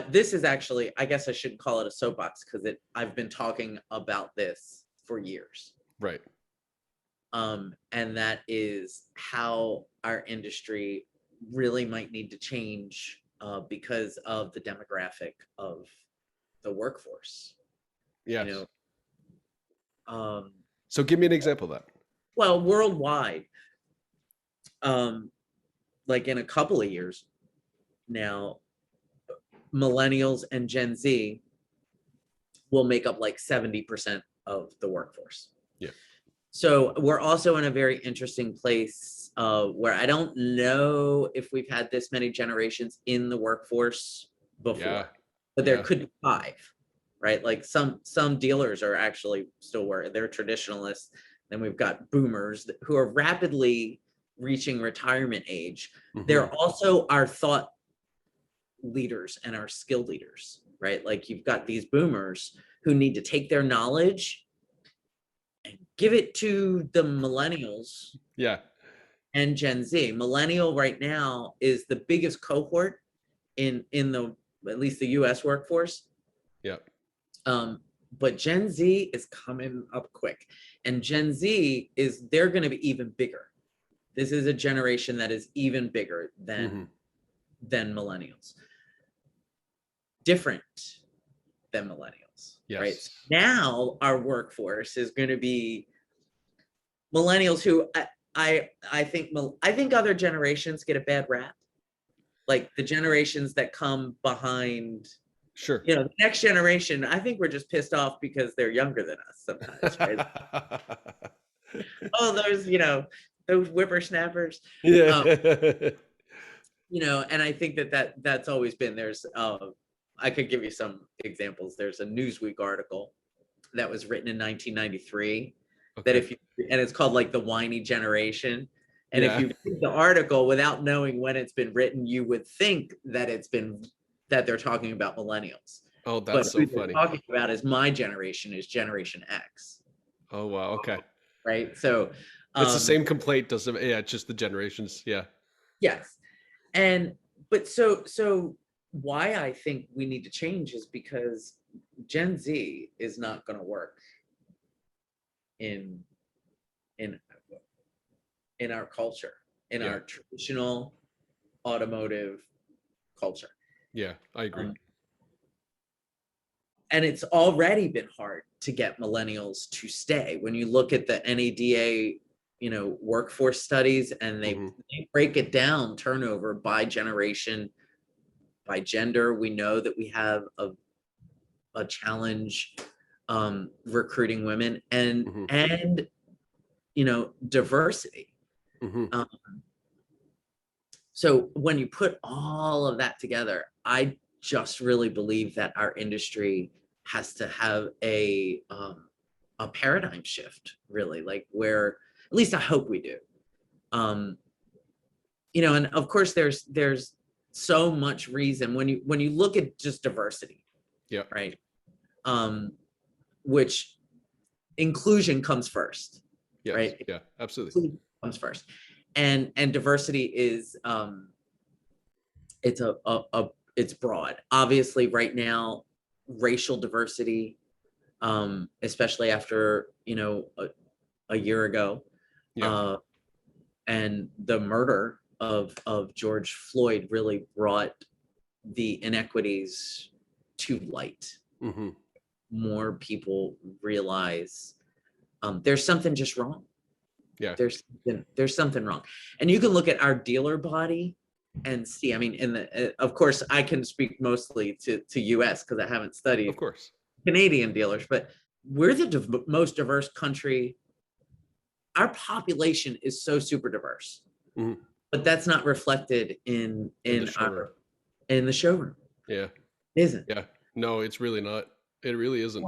this is actually, I guess I shouldn't call it a soapbox because I've been talking about this for years. Right. And that is how our industry really might need to change because of the demographic of the workforce. Yes. You know, so give me an example of that. well, worldwide, like in a couple of years now, millennials and Gen Z will make up like 70% of the workforce. Yeah. So we're also in a very interesting place where I don't know if we've had this many generations in the workforce before, but there could be 5, right? Like some dealers are actually still working. They're traditionalists. Then we've got boomers who are rapidly reaching retirement age. Mm-hmm. They're also our thought leaders and our skill leaders, right? Like you've got these boomers who need to take their knowledge and give it to the millennials. Yeah. And Gen Z. Millennial right now is the biggest cohort in the, at least the US workforce. Yeah. But Gen Z is coming up quick, and Gen Z they're going to be even bigger. This is a generation that is even bigger than millennials. Different than millennials, yes. Right? So now our workforce is going to be millennials who I think other generations get a bad rap. Like the generations that come behind. Sure. You know, the next generation, I think we're just pissed off because they're younger than us sometimes, right? Oh, those whippersnappers. Yeah. And I think that's always been, there's, I could give you some examples. There's a Newsweek article that was written in 1993 that and it's called like the whiny generation. And if you read the article without knowing when it's been written, you would think that that they're talking about millennials. Oh, that's so funny. What talking about is my generation is Generation X. Oh, wow. Okay. Right. So it's the same complaint, doesn't it? Yeah, it's just the generations. Yeah. Yes. But so why I think we need to change is because Gen Z is not going to work in our culture, in our traditional automotive culture. Yeah, I agree. And it's already been hard to get millennials to stay. When you look at the NADA, workforce studies, and they break it down, turnover by generation, by gender, we know that we have a challenge recruiting women and diversity. So when you put all of that together, I just really believe that our industry has to have a paradigm shift, really, like where, at least I hope we do. And of course there's so much reason when you look at just diversity, right? Which inclusion comes first, right? Yeah, absolutely. Inclusion comes first. And diversity is it's broad. Obviously right now, racial diversity, especially after a year ago, and the murder of George Floyd really brought the inequities to light. More people realize there's something just wrong. There's something wrong. And you can look at our dealer body and see, I mean, of course I can speak mostly to US because I haven't studied, of course, Canadian dealers, but we're the most diverse country. Our population is so super diverse, but that's not reflected in the showroom. Yeah. Isn't? Yeah. No, it's really not. It really isn't.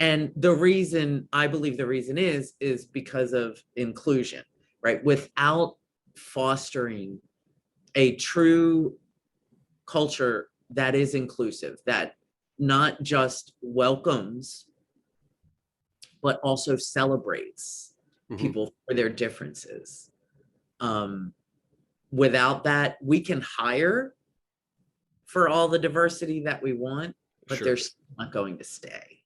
And I believe the reason is because of inclusion, right? Without fostering a true culture that is inclusive, that not just welcomes, but also celebrates people for their differences. Without that, we can hire for all the diversity that we want, but Sure. they're still not going to stay.